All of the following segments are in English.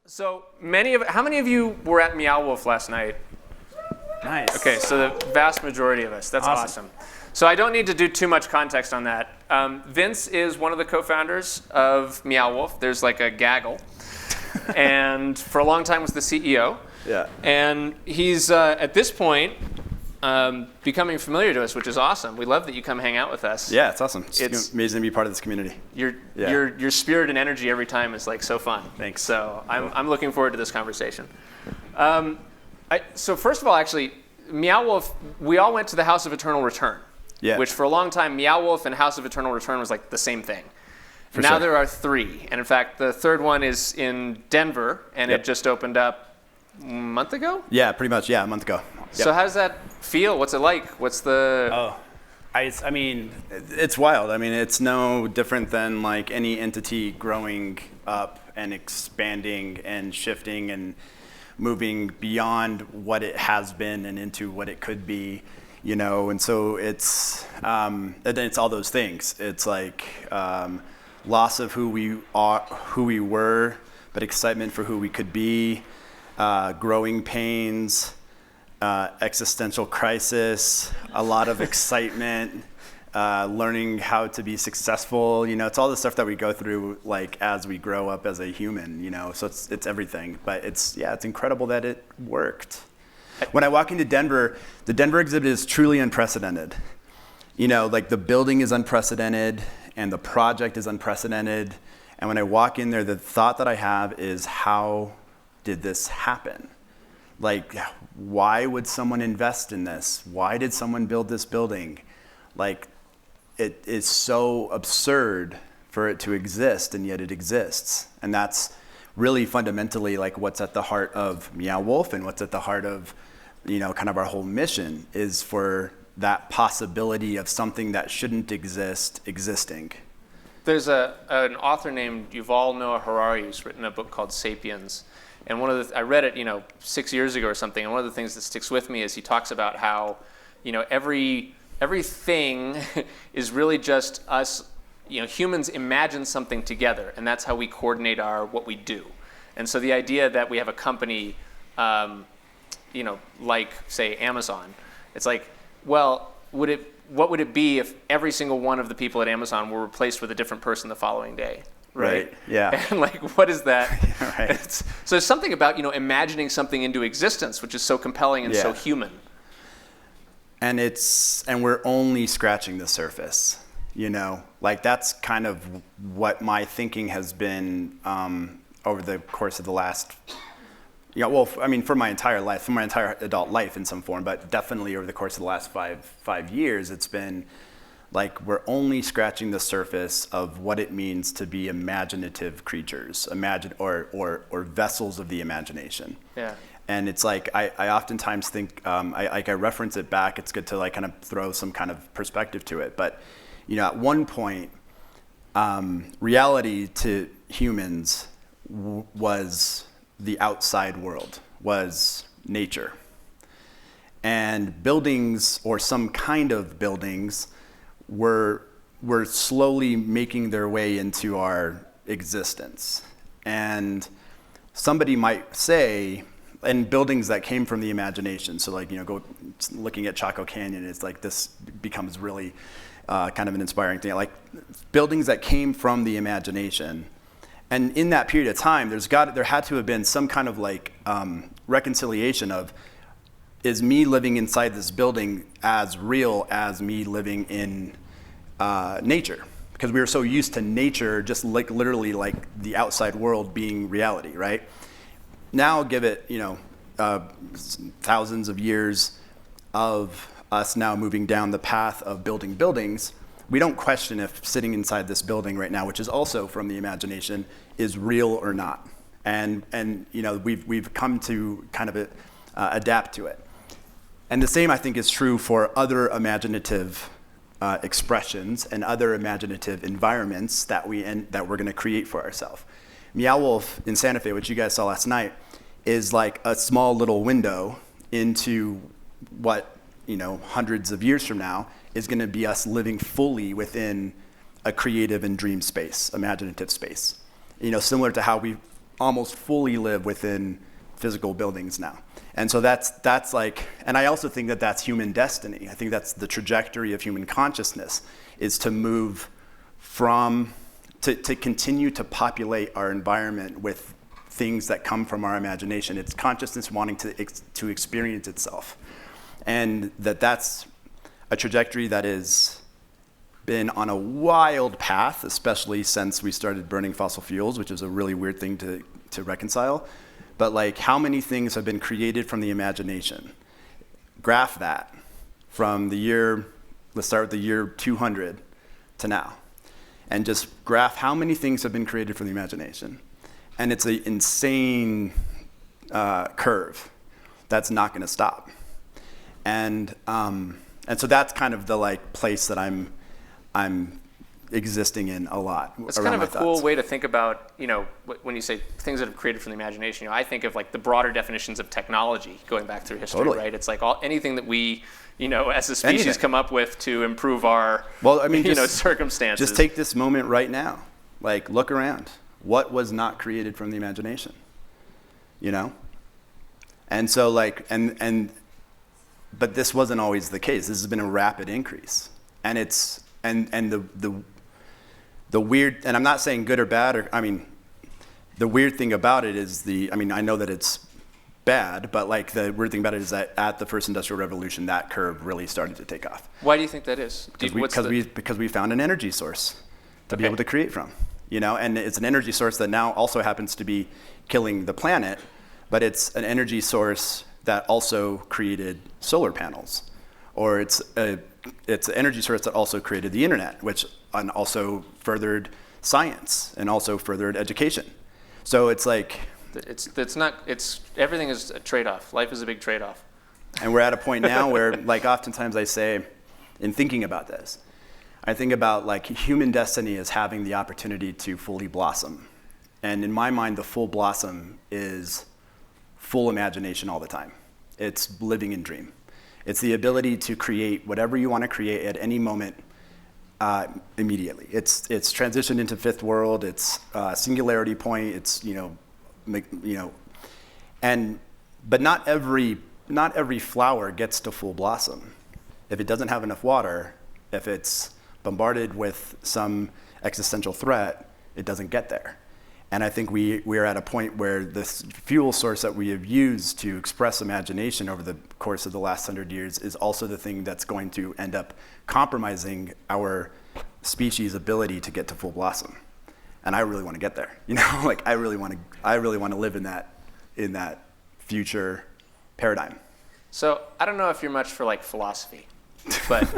So how many of you were at Meow Wolf last night? Nice. Okay, so the vast majority of us. That's awesome. So I don't need to do too much context on that. Vince is one of the co-founders of Meow Wolf. There's like a gaggle. And for a long time was the CEO. Yeah. And he's, at this point, becoming familiar to us, which is awesome. We love that you come hang out with us. Yeah, it's awesome. It's amazing to be part of this community. Your spirit and energy every time is like so fun. Thanks. So I'm looking forward to this conversation. So first of all, actually, Meow Wolf, we all went to the House of Eternal Return. Yeah. Which for a long time, Meow Wolf and House of Eternal Return was like the same thing. Now sure. there are three. And in fact, the third one is in Denver, and Yep. it just opened up a month ago? Yeah, pretty much. Yeah, a month ago. Yep. So how does that feel? What's it like? What's the... I mean, it's wild. I mean, it's no different than like any entity growing up and expanding and shifting and moving beyond what it has been and into what it could be, you know. And so it's all those things. It's like loss of who we are, who we were, but excitement for who we could be, growing pains, existential crisis, a lot of excitement, learning how to be successful. You know, it's all the stuff that we go through like as we grow up as a human, you know, so it's everything. But it's incredible that it worked. When I walk into Denver, the Denver exhibit is truly unprecedented. You know, like the building is unprecedented and the project is unprecedented. And when I walk in there, the thought that I have is, how did this happen? Like, why would someone invest in this? Why did someone build this building? Like, it is so absurd for it to exist, and yet it exists. And that's really fundamentally like what's at the heart of Meow Wolf, and what's at the heart of, you know, kind of our whole mission is for that possibility of something that shouldn't exist existing. There's an author named Yuval Noah Harari who's written a book called Sapiens. And I read it, 6 years ago or something. And one of the things that sticks with me is he talks about how, everything is really just us, humans imagine something together, and that's how we coordinate what we do. And so the idea that we have a company, like say Amazon, it's like, well, what would it be if every single one of the people at Amazon were replaced with a different person the following day? Right. Yeah. And like, what is that? Yeah, right. So there's something about, imagining something into existence, which is so compelling and so human. And we're only scratching the surface, like that's kind of what my thinking has been over the course of the last, for my entire life, for my entire adult life in some form, but definitely over the course of the last five years, it's been like we're only scratching the surface of what it means to be imaginative creatures, or vessels of the imagination. Yeah. And it's like I oftentimes think I reference it back. It's good to like kind of throw some kind of perspective to it. But at one point, reality to humans was the outside world, was nature, and buildings or some kind of buildings were slowly making their way into our existence. And somebody might say, and buildings that came from the imagination, so like, go looking at Chaco Canyon, it's like this becomes really kind of an inspiring thing. Like buildings that came from the imagination. And in that period of time, there had to have been some kind of like reconciliation of, is me living inside this building as real as me living in nature? Because we were so used to nature just like literally like the outside world being reality, right? Now give it, thousands of years of us now moving down the path of building buildings, we don't question if sitting inside this building right now, which is also from the imagination, is real or not. And we've come to kind of adapt to it. And the same, I think, is true for other imaginative expressions and other imaginative environments that we're going to create for ourselves. Meow Wolf in Santa Fe, which you guys saw last night, is like a small little window into what, hundreds of years from now is going to be us living fully within a creative and dream space, imaginative space. Similar to how we almost fully live within physical buildings now. And so that's like, and I also think that that's human destiny. I think that's the trajectory of human consciousness, is to move from, to continue to populate our environment with things that come from our imagination. It's consciousness wanting to experience itself. And that's a trajectory that has been on a wild path, especially since we started burning fossil fuels, which is a really weird thing to reconcile. But like, how many things have been created from the imagination? Graph that from the year, let's start with the year 200 to now. And just graph how many things have been created from the imagination. And it's an insane curve that's not gonna stop. And so that's kind of the like place that I'm existing in a lot. It's kind of a cool way to think about, you know, when you say things that have created from the imagination, you know, I think of like the broader definitions of technology going back through history, Totally. right? It's like anything that we, you know, as a species Anything. come up with to improve our, circumstances. Just take this moment right now. Like, look around. What was not created from the imagination? You know? And so like, but this wasn't always the case. This has been a rapid increase. And it's, and the weird, and I'm not saying good or bad, the weird thing about it is I know that it's bad, but like the weird thing about it is that at the first industrial revolution, that curve really started to take off. Why do you think that is? Because we found an energy source to be able to create from, you know, and it's an energy source that now also happens to be killing the planet, but it's an energy source that also created solar panels, or it's an energy source that also created the internet, and also furthered science and also furthered education. So it's like, everything is a trade-off. Life is a big trade-off. And we're at a point now where, like, oftentimes I say, in thinking about this, I think about like human destiny as having the opportunity to fully blossom. And in my mind, the full blossom is full imagination all the time. It's living in dream. It's the ability to create whatever you want to create at any moment immediately. It's transitioned into fifth world. It's singularity point. It's but not every flower gets to full blossom. If it doesn't have enough water, if it's bombarded with some existential threat, it doesn't get there. And I think we are at a point where this fuel source that we have used to express imagination over the course of the last 100 years is also the thing that's going to end up compromising our species' ability to get to full blossom. And I really want to get there. You know, like I really want to live in that future paradigm. So I don't know if you're much for like philosophy, but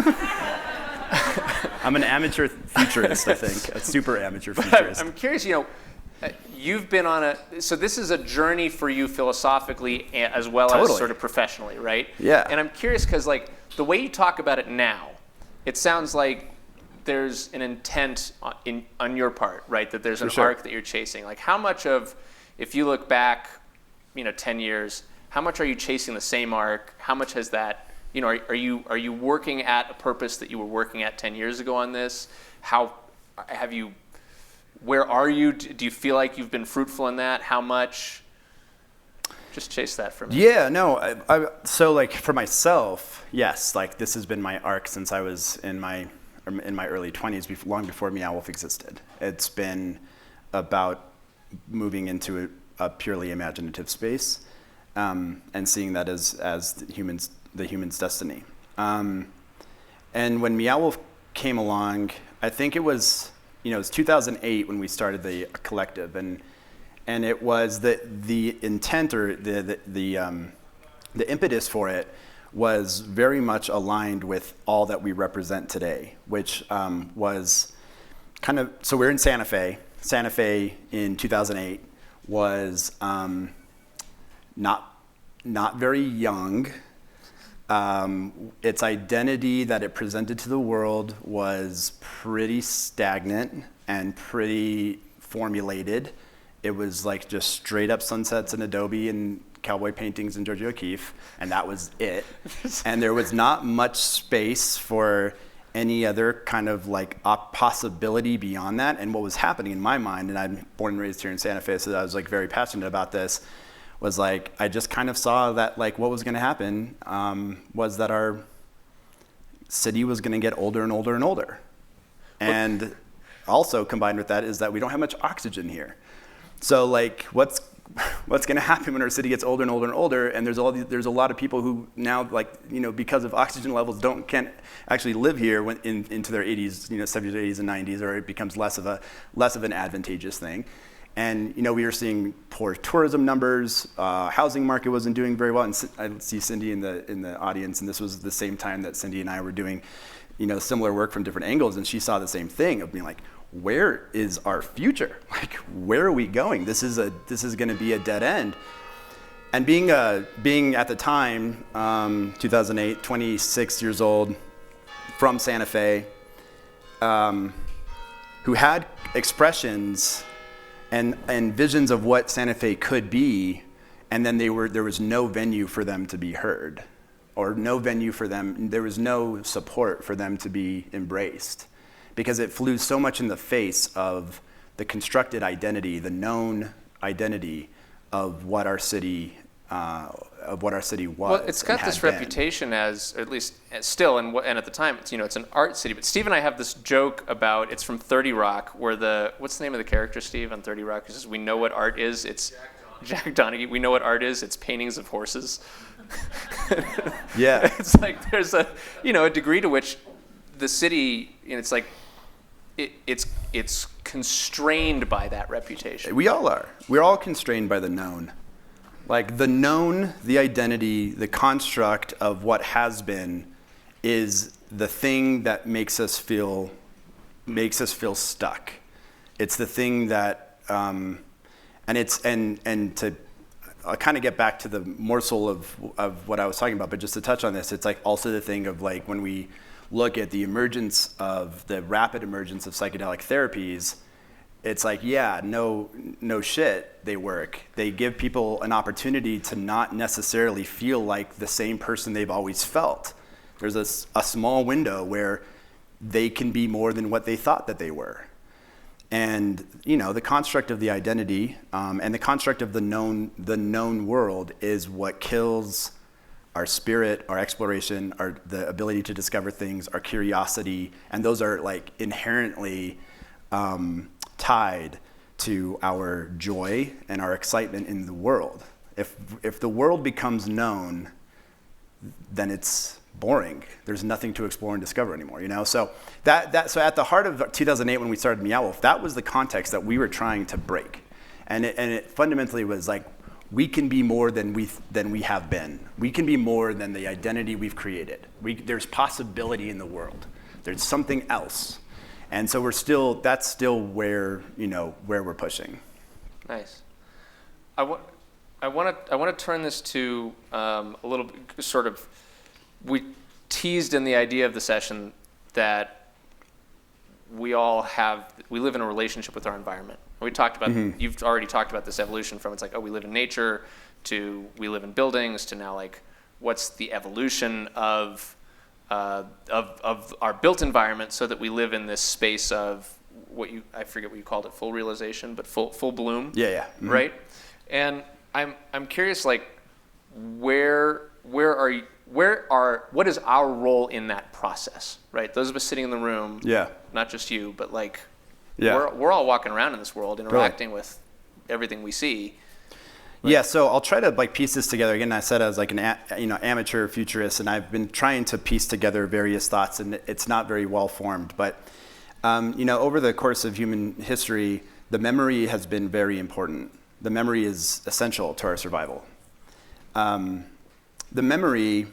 I'm an amateur futurist, I think, a super amateur futurist. I'm curious, you've been on so this is a journey for you philosophically as well as sort of professionally, right? Yeah. And I'm curious because like the way you talk about it now, it sounds like there's an intent on your part, right? That there's an arc that you're chasing. Like how much of, if you look back, 10 years, how much are you chasing the same arc? How much has that, are you working at a purpose that you were working at 10 years ago on this? How have you, where are you? Do you feel like you've been fruitful in that? How much? Just chase that for me. Yeah, no. So like for myself, yes, like this has been my arc since I was in my early 20s, long before Meow Wolf existed. It's been about moving into a purely imaginative space and seeing that as the human's destiny. And when Meow Wolf came along, I think it was 2008 when we started the collective, and it was the intent or the impetus for it was very much aligned with all that we represent today, which was kind of, so we're in Santa Fe. Santa Fe in 2008 was not very young. Its identity that it presented to the world was pretty stagnant and pretty formulated. It was like just straight up sunsets and Adobe and cowboy paintings and Georgia O'Keeffe, and that was it. And there was not much space for any other kind of like possibility beyond that. And what was happening in my mind, and I'm born and raised here in Santa Fe, so I was like very passionate about this, was like I just kind of saw that like what was going to happen was that our city was going to get older and older and older. And also combined with that is that we don't have much oxygen here. So like what's going to happen when our city gets older and older and older, and there's a lot of people who now, like, you know, because of oxygen levels can't actually live here into their 80s, you know, 70s, 80s, and 90s, or it becomes less of an advantageous thing. And, you know, we were seeing poor tourism numbers, housing market wasn't doing very well. And I see Cindy in the audience, and this was the same time that Cindy and I were doing, you know, similar work from different angles, and she saw the same thing of being like, where is our future? Like, where are we going? This is going to be a dead end. And being at the time, 2008, 26 years old, from Santa Fe, who had expressions and visions of what Santa Fe could be, and then there was no venue for them to be heard, or no venue for them. There was no support for them to be embraced, because it flew so much in the face of the constructed identity, the known identity of what our city was. Well, it's got this reputation as, at least still, and at the time, it's, you know, it's an art city. But Steve and I have this joke about, it's from 30 Rock, where what's the name of the character, Steve, on 30 Rock? He says, "We know what art is. It's Jack Donaghy. We know what art is. It's paintings of horses." Yeah. It's like there's a degree to which the city, you know, it's like it's constrained by that reputation. We all are. We're all constrained by the known. Like the known, the identity, the construct of what has been is the thing that makes us feel stuck. It's the thing that, and to kind of get back to the morsel of what I was talking about, but just to touch on this, it's like also the thing of like when we look at the rapid emergence of psychedelic therapies, it's like, yeah, no shit, they work. They give people an opportunity to not necessarily feel like the same person they've always felt. There's a small window where they can be more than what they thought that they were. And, you know, the construct of the identity and the construct of the known world is what kills our spirit, our exploration, the ability to discover things, our curiosity, and those are like inherently tied to our joy and our excitement in the world. If the world becomes known, then it's boring. There's nothing to explore and discover anymore, you know? So so at the heart of 2008 when we started Meow Wolf, that was the context that we were trying to break. And it fundamentally was like, we can be more than we have been. We can be more than the identity we've created. There's possibility in the world. There's something else. And so that's still where we're pushing. Nice. I want to turn this to a little bit, sort of, we teased in the idea of the session that we live in a relationship with our environment. We talked about, You've already talked about this evolution from, it's like, oh, we live in nature, to we live in buildings, to now like, what's the evolution of our built environment so that we live in this space of I forget what you called it, full realization, but full bloom. Yeah. Mm-hmm. Right? And I'm curious, like, what is our role in that process, right? Those of us sitting in the room, not just you, but like, we're all walking around in this world, interacting with everything we see. Right? Yeah, so I'll try to like piece this together. Again, I said I was like an amateur futurist, and I've been trying to piece together various thoughts, and it's not very well formed. But over the course of human history, the memory has been very important. The memory is essential to our survival. The memory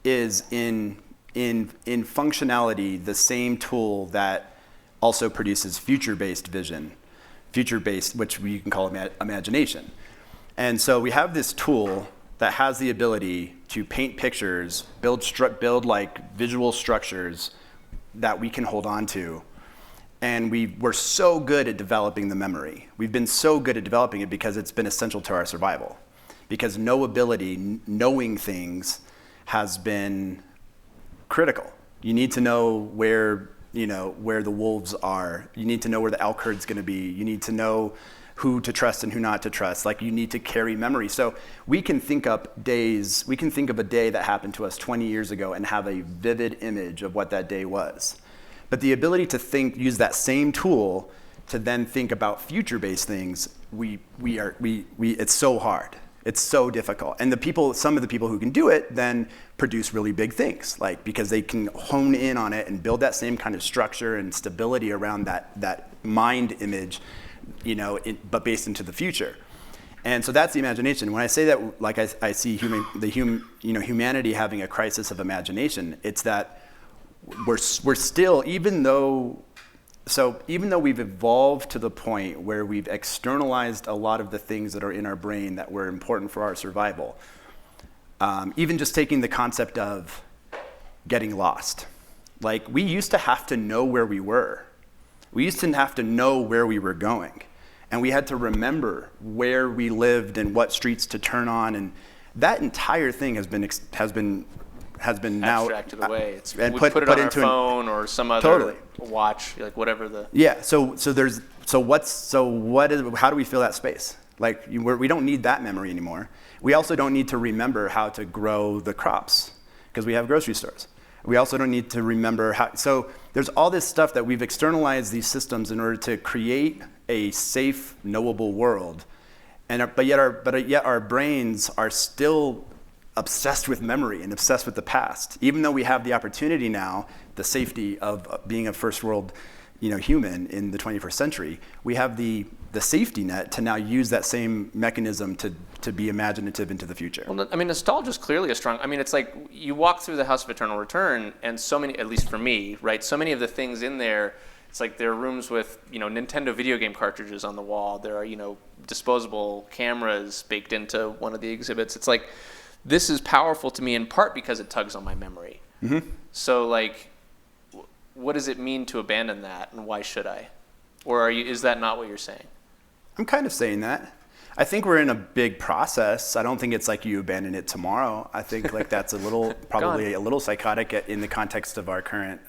is in functionality the same tool that also produces future-based vision, which you can call imagination. And so we have this tool that has the ability to paint pictures, build like visual structures that we can hold on to. And we're so good at developing the memory. We've been so good at developing it because it's been essential to our survival. Because knowing things has been critical. You need to know where the wolves are. You need to know where the elk herd's going to be. You need to know who to trust and who not to trust. Like, you need to carry memory. So we can think of a day that happened to us 20 years ago and have a vivid image of what that day was. But the ability to use that same tool to then think about future-based things, it's so hard. It's so difficult. And some of the people who can do it then produce really big things, like, because they can hone in on it and build that same kind of structure and stability around that mind image, but based into the future. And so that's the imagination. When I say that, like, I see humanity having a crisis of imagination, it's that we're still, even though we've evolved to the point where we've externalized a lot of the things that are in our brain that were important for our survival, even just taking the concept of getting lost. Like, we used to have to know where we were. We used to have to know where we were going. And we had to remember where we lived and what streets to turn on. And that entire thing has been now abstracted away. We put it on our phone or some other watch, like whatever the. Yeah. How do we fill that space? Like, we don't need that memory anymore. We also don't need to remember how to grow the crops because we have grocery stores. We also don't need to remember how. So there's all this stuff that we've externalized these systems in order to create a safe, knowable world, but yet our brains are still obsessed with memory and obsessed with the past. Even though we have the opportunity now, the safety of being a first world, human in the 21st century, we have the safety net to now use that same mechanism to be imaginative into the future. Well, I mean, nostalgia is clearly a strong. I mean, it's like you walk through the House of Eternal Return, and so many, at least for me, right? So many of the things in there. It's like there are rooms with, Nintendo video game cartridges on the wall. There are, disposable cameras baked into one of the exhibits. It's like, this is powerful to me in part because it tugs on my memory. Mm-hmm. So, like, what does it mean to abandon that, and why should I? Or is that not what you're saying? I'm kind of saying that. I think we're in a big process. I don't think it's like you abandon it tomorrow. I think like that's probably a little psychotic in the context of our current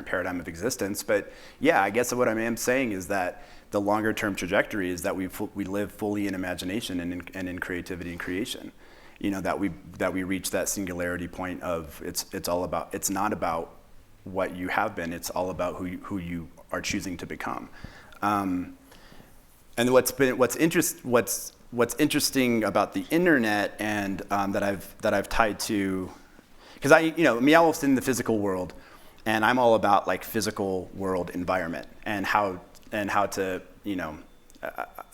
paradigm of existence. But yeah, I guess what I am saying is that the longer term trajectory is that we live fully in imagination and in creativity and creation. That we reach that singularity point of it's not about what you have been. It's all about who you are choosing to become. And what's interesting about the internet and that I've tied to, because Meow Wolf's in the physical world, and I'm all about like physical world environment and how to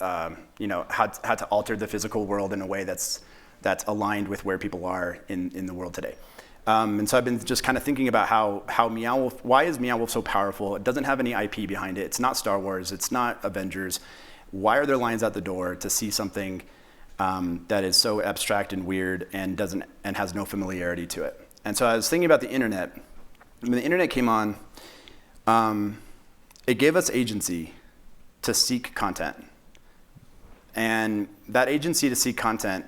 how to alter the physical world in a way that's aligned with where people are in the world today. And so I've been just kind of thinking about how Meow Wolf, why is Meow Wolf so powerful? It doesn't have any IP behind it. It's not Star Wars. It's not Avengers. Why are there lines out the door to see something that is so abstract and weird and has no familiarity to it? And so I was thinking about the internet. When the internet came on, it gave us agency to seek content. And that agency to seek content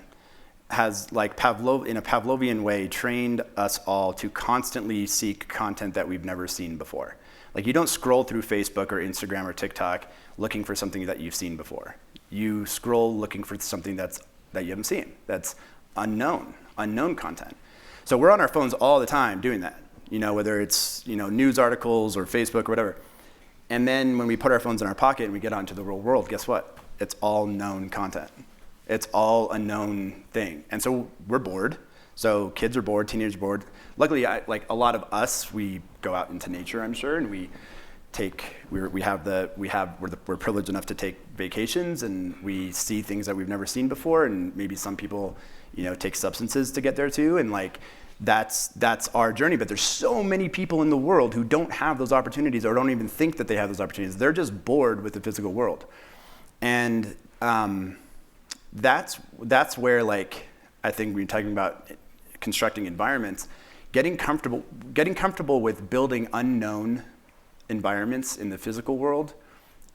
has, like in a Pavlovian way, trained us all to constantly seek content that we've never seen before. Like, you don't scroll through Facebook or Instagram or TikTok looking for something that you've seen before. You scroll looking for something that you haven't seen, that's unknown content. So we're on our phones all the time doing that, whether it's news articles or Facebook or whatever. And then when we put our phones in our pocket and we get out into the real world, guess what? It's all known content. It's all a known thing. And so we're bored. So kids are bored, teenagers are bored. Luckily, like a lot of us, we go out into nature, I'm sure, and we're privileged enough to take vacations, and we see things that we've never seen before, and maybe some people, take substances to get there too, and like that's our journey. But there's so many people in the world who don't have those opportunities or don't even think that they have those opportunities. They're just bored with the physical world, and that's where, like, I think when you're talking about constructing environments, getting comfortable with building unknown environments in the physical world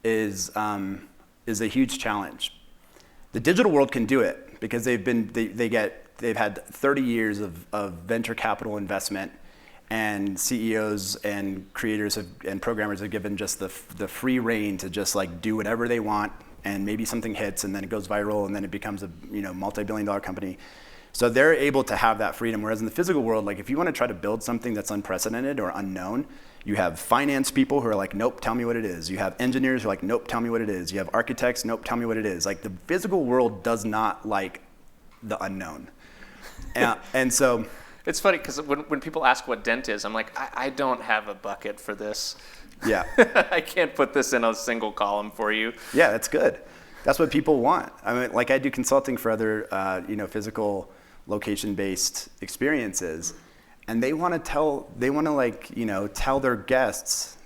is a huge challenge. The digital world can do it because they've had 30 years of venture capital investment, and CEOs and creators and programmers have given just the free reign to just like do whatever they want, and maybe something hits and then it goes viral and then it becomes a multi-billion-dollar company. So they're able to have that freedom. Whereas in the physical world, like if you want to try to build something that's unprecedented or unknown, you have finance people who are like, nope, tell me what it is. You have engineers who are like, nope, tell me what it is. You have architects, nope, tell me what it is. Like the physical world does not like the unknown. And so it's funny because when people ask what Dent is, I'm like, I don't have a bucket for this. Yeah. I can't put this in a single column for you. Yeah, that's good. That's what people want. I mean, like I do consulting for other, physical location-based experiences, and they want to tell their guests,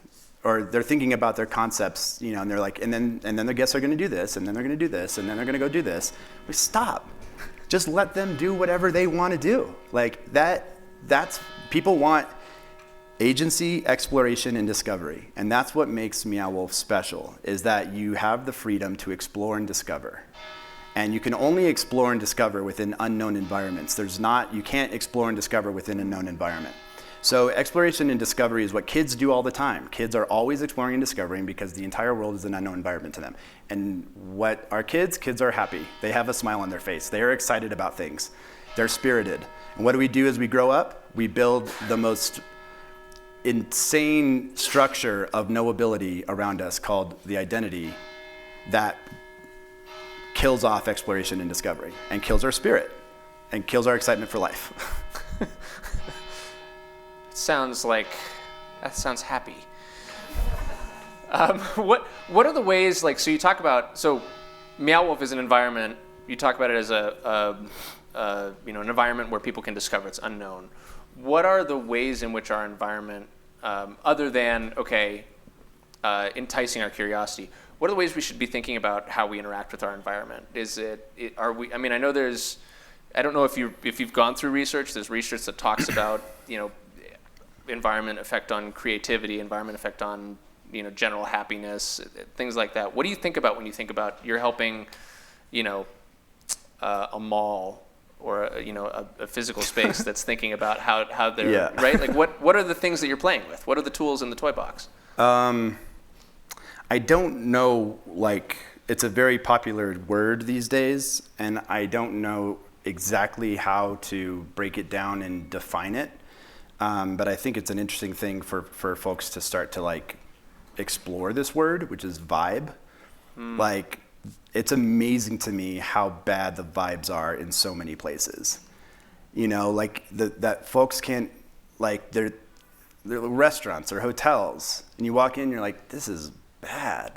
or they're thinking about their concepts, and they're like, and then their guests are going to do this, and then they're going to do this, and then they're going to go do this. But stop. Just let them do whatever they want to do. Like that's people want agency, exploration, and discovery. And that's what makes Meow Wolf special, is that you have the freedom to explore and discover. And you can only explore and discover within unknown environments. You can't explore and discover within a known environment. So exploration and discovery is what kids do all the time. Kids are always exploring and discovering because the entire world is an unknown environment to them. And what are kids? Kids are happy. They have a smile on their face. They are excited about things. They're spirited. And what do we do as we grow up? We build the most insane structure of knowability around us called the identity that kills off exploration and discovery and kills our spirit and kills our excitement for life. That sounds happy. What are the ways, like, so you talk about, so Meow Wolf is an environment, you talk about it as an environment where people can discover it's unknown. What are the ways in which our environment, other than, enticing our curiosity, what are the ways we should be thinking about how we interact with our environment? I know I don't know if you've gone through research, there's research that talks about, environment effect on creativity, environment effect on, general happiness, things like that. What do you think about when you think about you're helping, a mall or a physical space that's thinking about how they're right? Like what are the things that you're playing with? What are the tools in the toy box? I don't know, it's a very popular word these days, and I don't know exactly how to break it down and define it. But I think it's an interesting thing for folks to start to explore this word, which is vibe. It's amazing to me how bad the vibes are in so many places. That folks can't, they're restaurants or hotels, and you walk in, you're like, this is bad,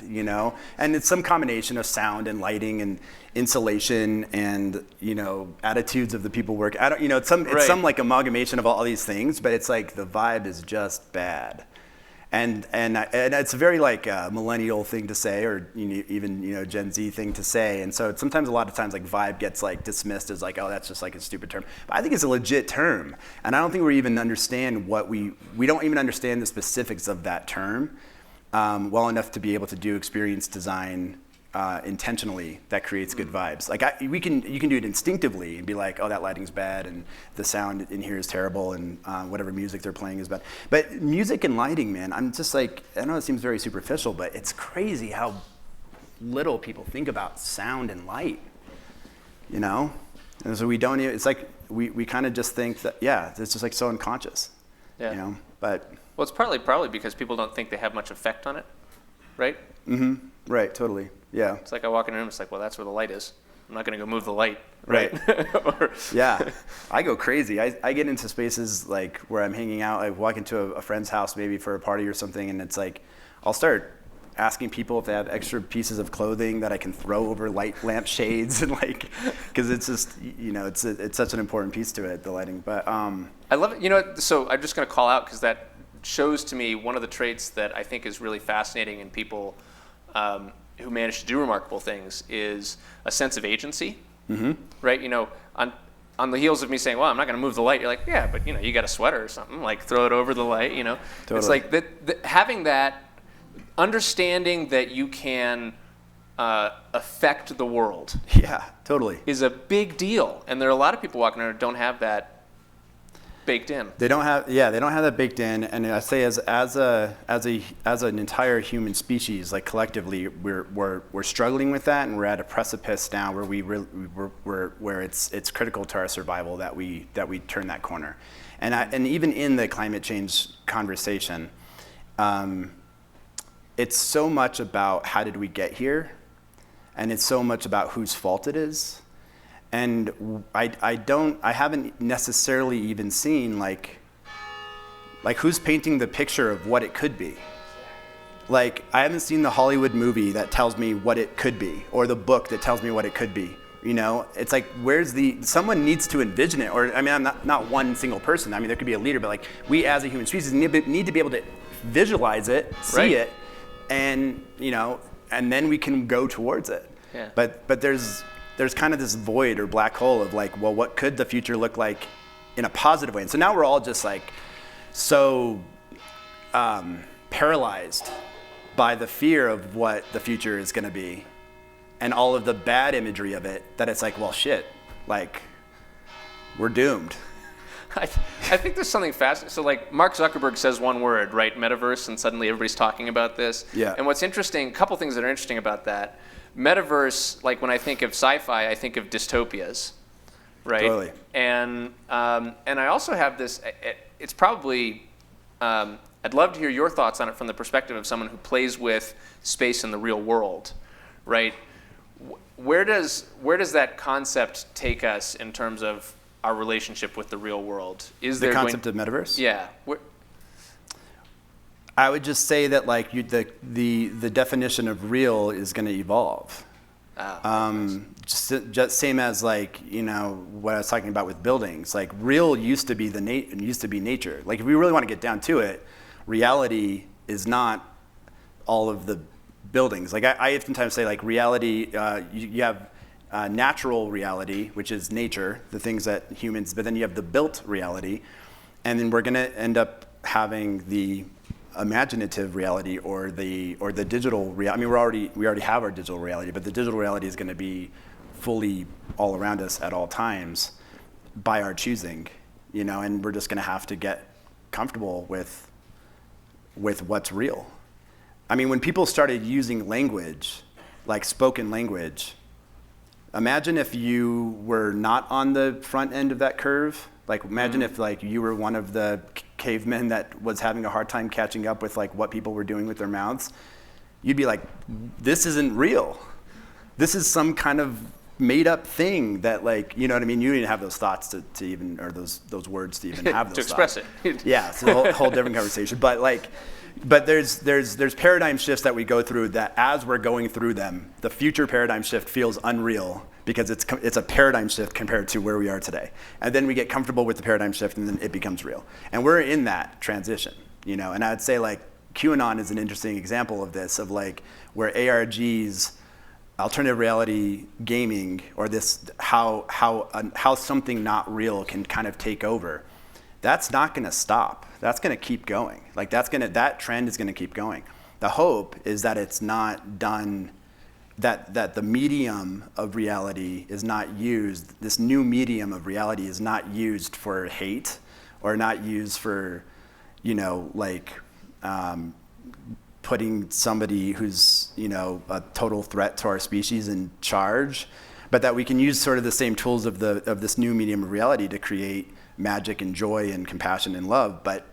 And it's some combination of sound and lighting and insulation and, attitudes of the people working. It's some amalgamation of all these things, but it's like the vibe is just bad. And it's a very millennial thing to say, or even Gen Z thing to say. And so sometimes, a lot of times, vibe gets dismissed as oh, that's just a stupid term. But I think it's a legit term, and I don't think we even understand we don't even understand the specifics of that term well enough to be able to do experience design intentionally that creates good vibes. You can do it instinctively and be like, oh, that lighting's bad and the sound in here is terrible and whatever music they're playing is bad. But music and lighting, man, I'm just I know it seems very superficial, but it's crazy how little people think about sound and light, And so we don't even, it's we kind of just think that, it's just so unconscious, but. Well, it's probably because people don't think they have much effect on it, right? Mm-hmm. Right, totally. Yeah. It's I walk in a room, it's well, that's where the light is. I'm not going to go move the light, right? Yeah. I go crazy. I get into spaces where I'm hanging out, I walk into a friend's house maybe for a party or something, and it's I'll start asking people if they have extra pieces of clothing that I can throw over light lamp shades and because it's just, it's such an important piece to it, the lighting. But I love it. So I'm just going to call out because that shows to me one of the traits that I think is really fascinating in people who manage to do remarkable things is a sense of agency, right? On the heels of me saying, well, I'm not going to move the light, you're like, yeah, but you got a sweater or something, throw it over the light, Totally. It's having that understanding that you can affect the world. Yeah, totally. Is a big deal, and there are a lot of people walking around who don't have that baked in. They don't have that baked in. And I say as an entire human species, like collectively, we're struggling with that, and we're at a precipice now where it's critical to our survival that we turn that corner. And even in the climate change conversation, it's so much about how did we get here, and it's so much about whose fault it is. And I haven't necessarily even seen like who's painting the picture of what it could be. Like, I haven't seen the Hollywood movie that tells me what it could be, or the book that tells me what it could be. You know, it's like, someone needs to envision it, or, I mean, I'm not one single person. I mean, there could be a leader, but like, we as a human species need to be able to visualize it, see it, and, you know, and then we can go towards it. Yeah. But there's kind of this void or black hole of like, well, what could the future look like in a positive way? And so now we're all just like so paralyzed by the fear of what the future is going to be and all of the bad imagery of it that it's like, well, shit, like, we're doomed. I think there's something fascinating. So like Mark Zuckerberg says one word, right? Metaverse, and suddenly everybody's talking about this. Yeah. And what's interesting, a couple things that are interesting about that. Metaverse, like when I think of sci-fi, I think of dystopias, right? Totally. And I also have this, it's probably, I'd love to hear your thoughts on it from the perspective of someone who plays with space in the real world, right? Where does that concept take us in terms of our relationship with the real world? Is there the concept of metaverse? Yeah. I would just say that like the definition of real is going to evolve. Just same as like, you know, what I was talking about with buildings. Like, real used to be nature. Like, if we really want to get down to it, reality is not all of the buildings. Like, I oftentimes say, like, reality, you have natural reality, which is nature, the things that humans, but then you have the built reality, and then we're going to end up having the imaginative reality or the digital reality. I mean, we already have our digital reality, but the digital reality is going to be fully all around us at all times by our choosing, you know, and we're just going to have to get comfortable with what's real. I mean, when people started using language, like spoken language, imagine if you were not on the front end of that curve. Like, imagine if like you were one of the cavemen that was having a hard time catching up with like what people were doing with their mouths. You'd be like, this isn't real. This is some kind of made up thing that, like, you know what I mean? You didn't have those thoughts to even, or those words to even have those to express thoughts. it. Yeah, it's a whole different conversation. But there's paradigm shifts that we go through that as we're going through them, the future paradigm shift feels unreal because it's a paradigm shift compared to where we are today. And then we get comfortable with the paradigm shift and then it becomes real. And we're in that transition, you know? And I'd say like QAnon is an interesting example of this, of like where ARGs, alternative reality gaming, or this, how something not real can kind of take over. That's not gonna stop. That's gonna keep going. Like that trend is gonna keep going. The hope is that it's not done, that the medium of reality is not used, this new medium of reality is not used for hate or not used for, you know, like putting somebody who's, you know, a total threat to our species in charge, but that we can use sort of the same tools of this new medium of reality to create magic and joy and compassion and love. But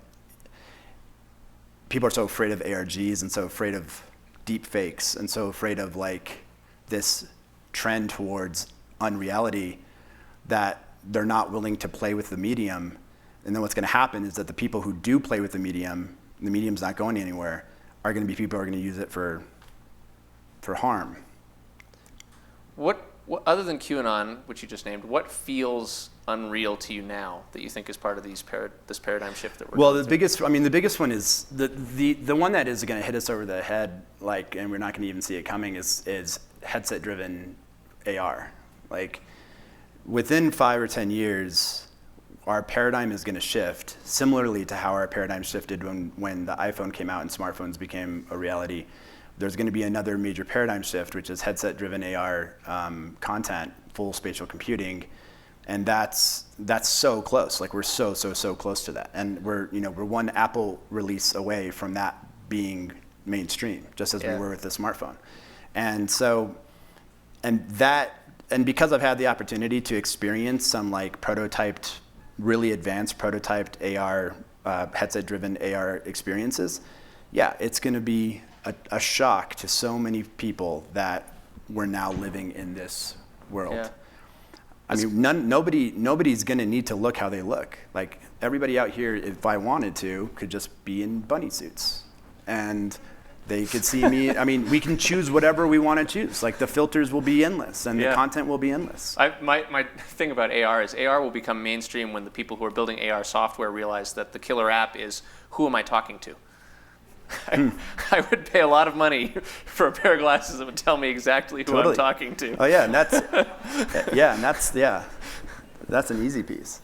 people are so afraid of ARGs and so afraid of deep fakes and so afraid of like this trend towards unreality that they're not willing to play with the medium. And then what's going to happen is that the people who do play with the medium's not going anywhere, are going to be people who are going to use it for harm. What other than QAnon, which you just named, what feels unreal to you now that you think is part of this paradigm shift that we're going through? The biggest one is the one that is going to hit us over the head, like, and we're not going to even see it coming, is headset-driven AR. Like, within 5 or 10 years, our paradigm is going to shift, similarly to how our paradigm shifted when the iPhone came out and smartphones became a reality. There's going to be another major paradigm shift, which is headset-driven AR content, full spatial computing, And that's so close. Like we're so close to that. And we're one Apple release away from that being mainstream, just as we were with the smartphone. And so, and because I've had the opportunity to experience some like really advanced prototyped AR, headset-driven AR experiences, it's going to be a shock to so many people that we're now living in this world. Yeah. I mean, nobody's going to need to look how they look. Like everybody out here, if I wanted to, could just be in bunny suits, and they could see me. I mean, we can choose whatever we want to choose. Like the filters will be endless, and the content will be endless. My thing about AR is AR will become mainstream when the people who are building AR software realize that the killer app is, who am I talking to? I would pay a lot of money for a pair of glasses that would tell me exactly who I'm talking to. Oh yeah, and that's an easy piece.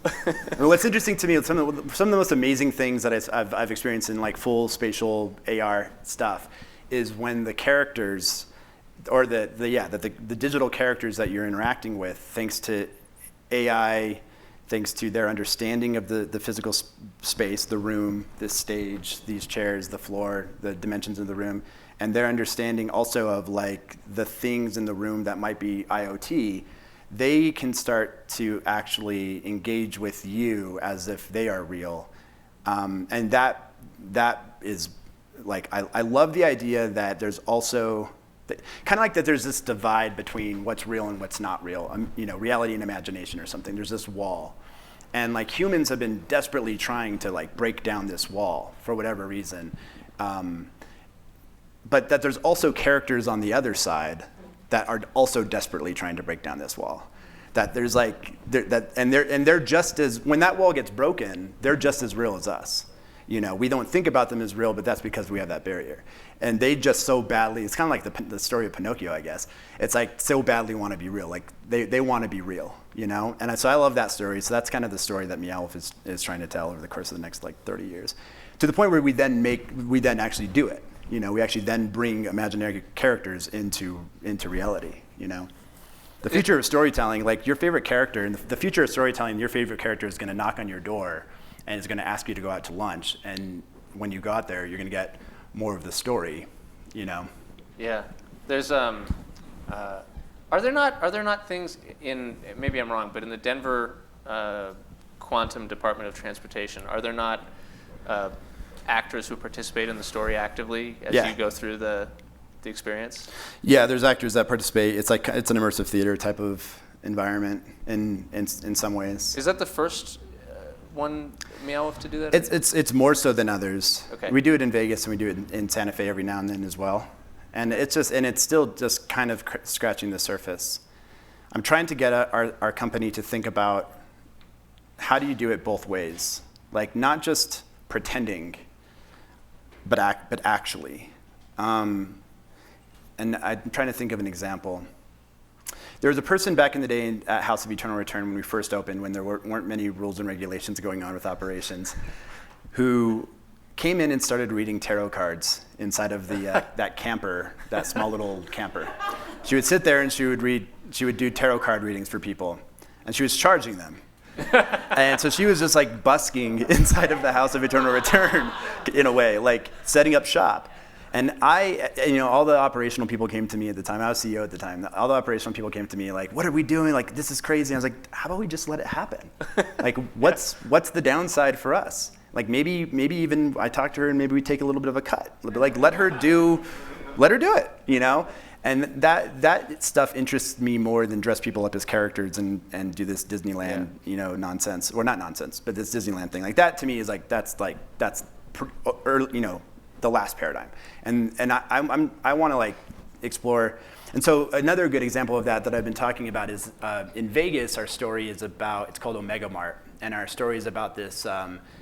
Well, what's interesting to me, some of the most amazing things that I've experienced in like full spatial AR stuff, is when the characters, or the digital characters that you're interacting with, thanks to AI, thanks to their understanding of the physical space, the room, the stage, these chairs, the floor, the dimensions of the room, and their understanding also of like the things in the room that might be IoT, they can start to actually engage with you as if they are real. And that is like, I love the idea that there's also, kind of like that there's this divide between what's real and what's not real, reality and imagination or something. There's this wall. And like humans have been desperately trying to like break down this wall for whatever reason. But that there's also characters on the other side that are also desperately trying to break down this wall. That there's like, they're just as, when that wall gets broken, they're just as real as us. We don't think about them as real, but that's because we have that barrier. And they just so badly, it's kind of like the story of Pinocchio, I guess. It's like so badly want to be real. Like they want to be real, And so I love that story. So that's kind of the story that Meow Wolf is trying to tell over the course of the next like 30 years. To the point where we then actually do it. We actually then bring imaginary characters into reality, The future of storytelling, like your favorite character, and the future of storytelling, your favorite character is going to knock on your door and is going to ask you to go out to lunch. And when you go out there, you're going to get more of the story, Yeah. There's are there not things in, maybe I'm wrong, but in the Denver Quantum Department of Transportation, are there not actors who participate in the story actively as you go through the experience? Yeah, there's actors that participate. It's an immersive theater type of environment in some ways. Is that the first one Meow Wolf to do that? It's more so than others. Okay. We do it in Vegas and we do it in Santa Fe every now and then as well. And it's still just kind of scratching the surface. I'm trying to get our company to think about how do you do it both ways, like not just pretending, but actually. And I'm trying to think of an example. There was a person back in the day at House of Eternal Return when we first opened, when there weren't many rules and regulations going on with operations, who came in and started reading tarot cards inside of the that camper, that small little camper. She would sit there and she would do tarot card readings for people, and she was charging them. And so she was just like busking inside of the House of Eternal Return in a way, like setting up shop. And all the operational people came to me at the time. I was CEO at the time. All the operational people came to me like, what are we doing? Like, this is crazy. I was like, how about we just let it happen? Like, what's the downside for us? Like, maybe even I talked to her and maybe we take a little bit of a cut. Like, let her do it, And that stuff interests me more than dress people up as characters and do this Disneyland, nonsense, or not nonsense, but this Disneyland thing. Like that to me is like that's early, the last paradigm. And I want to like explore. And so another good example of that I've been talking about is in Vegas. Our story is about, it's called Omega Mart, and our story is about this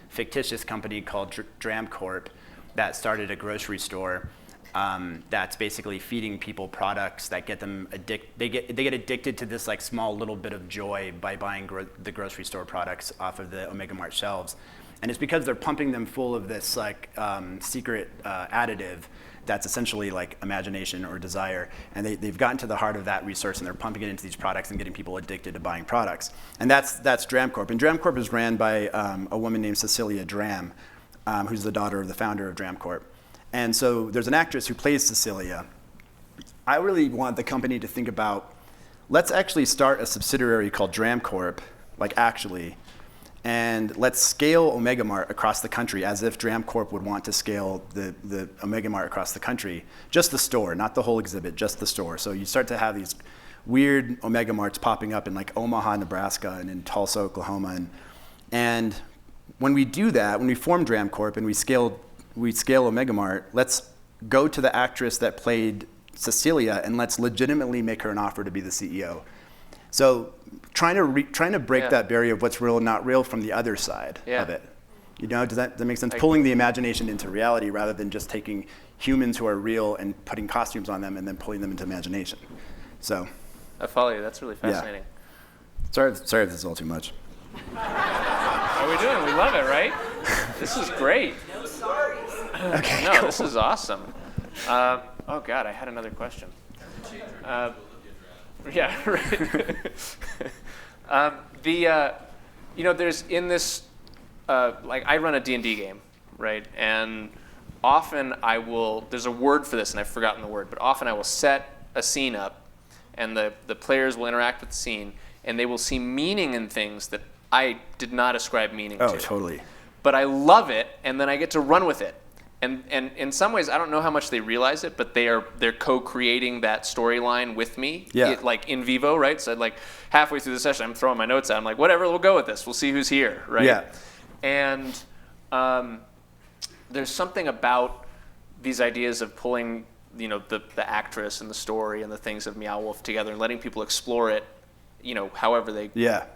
fictitious company called Dram Corp that started a grocery store. That's basically feeding people products that get them they get addicted to this like small little bit of joy by buying the grocery store products off of the Omega Mart shelves. And it's because they're pumping them full of this like secret additive that's essentially like imagination or desire. And they've gotten to the heart of that resource, and they're pumping it into these products and getting people addicted to buying products. And that's DramCorp. And DramCorp is ran by a woman named Cecilia Dram, who's the daughter of the founder of DramCorp. And so there's an actress who plays Cecilia. I really want the company to think about, let's actually start a subsidiary called DramCorp, like actually, and let's scale Omega Mart across the country as if DramCorp would want to scale the Omega Mart across the country. Just the store, not the whole exhibit, just the store. So you start to have these weird Omega Marts popping up in like Omaha, Nebraska, and in Tulsa, Oklahoma. And when we do that, when we form DramCorp and we scale Omega Mart, let's go to the actress that played Cecilia and let's legitimately make her an offer to be the CEO. So trying to break that barrier of what's real and not real from the other side of it. You know, does that make sense? Pulling the imagination into reality rather than just taking humans who are real and putting costumes on them and then pulling them into imagination. So I follow you. That's really fascinating. Sorry if this is all too much. How are we doing? We love it, right? This is great. No sorries. Okay, No, cool. this is awesome. Oh God, I had another question. Yeah, right. There's in this, like I run a D&D game, right? And often there's a word for this and I've forgotten the word, but often I will set a scene up and the players will interact with the scene and they will see meaning in things that I did not ascribe meaning to. Oh, totally. But I love it, and then I get to run with it. And in some ways, I don't know how much they realize it, but they're co-creating that storyline with me, like in vivo, right? So like halfway through the session, I'm throwing my notes out. I'm like, whatever, we'll go with this. We'll see who's here, right? Yeah. And there's something about these ideas of pulling, the actress and the story and the things of Meow Wolf together and letting people explore it, however they. Yeah.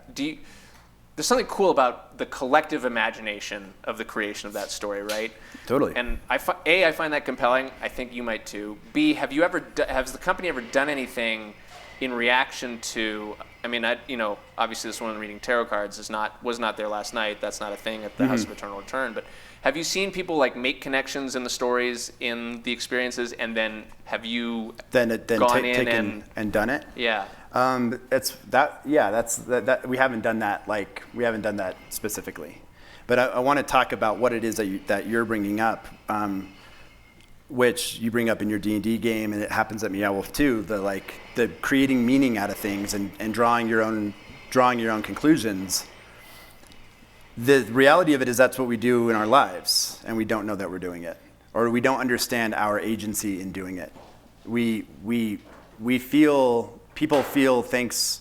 There's something cool about the collective imagination of the creation of that story, right? Totally. And I find that compelling. I think you might too. B, has the company ever done anything in reaction to? I mean, obviously this woman reading tarot cards was not there last night. That's not a thing at the House of Eternal Return. But have you seen people like make connections in the stories, in the experiences, and then have you gone in taken and done it? Yeah. It's that. Yeah, that. We haven't done that. We haven't done that specifically, but I want to talk about what it is that you're bringing up, which you bring up in your D&D game, and it happens at Meow Wolf too. The creating meaning out of things and drawing your own conclusions. The reality of it is that's what we do in our lives, and we don't know that we're doing it, or we don't understand our agency in doing it. We feel. People feel thanks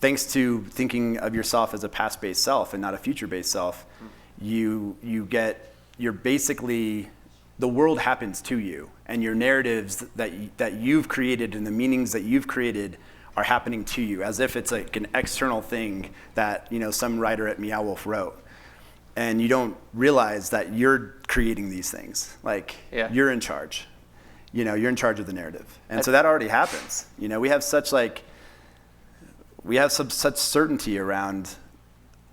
to thinking of yourself as a past-based self and not a future-based self, you're basically, the world happens to you, and your narratives that you've created and the meanings that you've created are happening to you, as if it's like an external thing that some writer at Meow Wolf wrote. And you don't realize that you're creating these things. You're in charge. You're in charge of the narrative. And so that already happens. We have such certainty around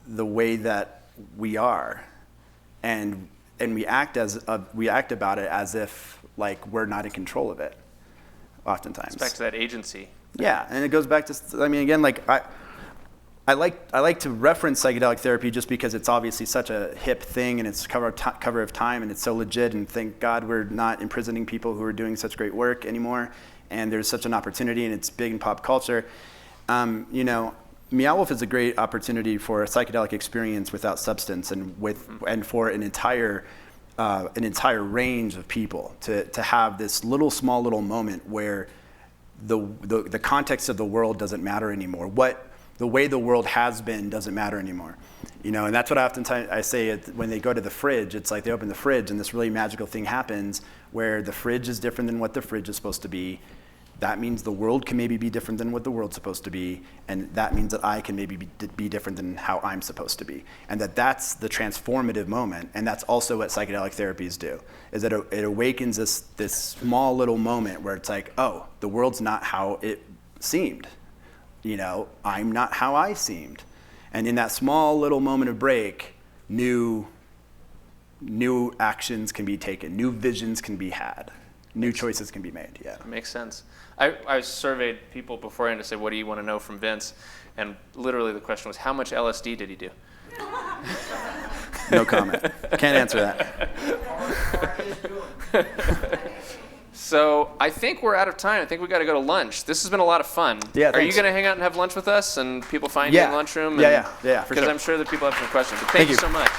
the way that we are. And we act about it as if we're not in control of it oftentimes. It's back to that agency. Yeah, and it goes back to, I like to reference psychedelic therapy just because it's obviously such a hip thing and it's cover of time and it's so legit, and thank God we're not imprisoning people who are doing such great work anymore, and there's such an opportunity and it's big in pop culture. Meow Wolf is a great opportunity for a psychedelic experience without substance and for an entire range of people to have this small little moment where the context of the world doesn't matter anymore. The way the world has been doesn't matter anymore, and that's what I say when they go to the fridge. It's like they open the fridge and this really magical thing happens where the fridge is different than what the fridge is supposed to be. That means the world can maybe be different than what the world's supposed to be, and that means that I can maybe be different than how I'm supposed to be, and that's the transformative moment, and that's also what psychedelic therapies do, is that it awakens this small little moment where it's like, oh, the world's not how it seemed. I'm not how I seemed. And in that small little moment of break, new new actions can be taken, new visions can be had, new choices can be made. Yeah. Makes sense. I surveyed people beforehand to say, what do you want to know from Vince? And literally the question was, how much LSD did he do? No comment. Can't answer that. So I think we're out of time. I think we got to go to lunch. This has been a lot of fun. Yeah, Are you thanks. going to hang out and have lunch with us and people find you in the lunchroom? Yeah, for Because sure. I'm sure that people have some questions. But thank you so much.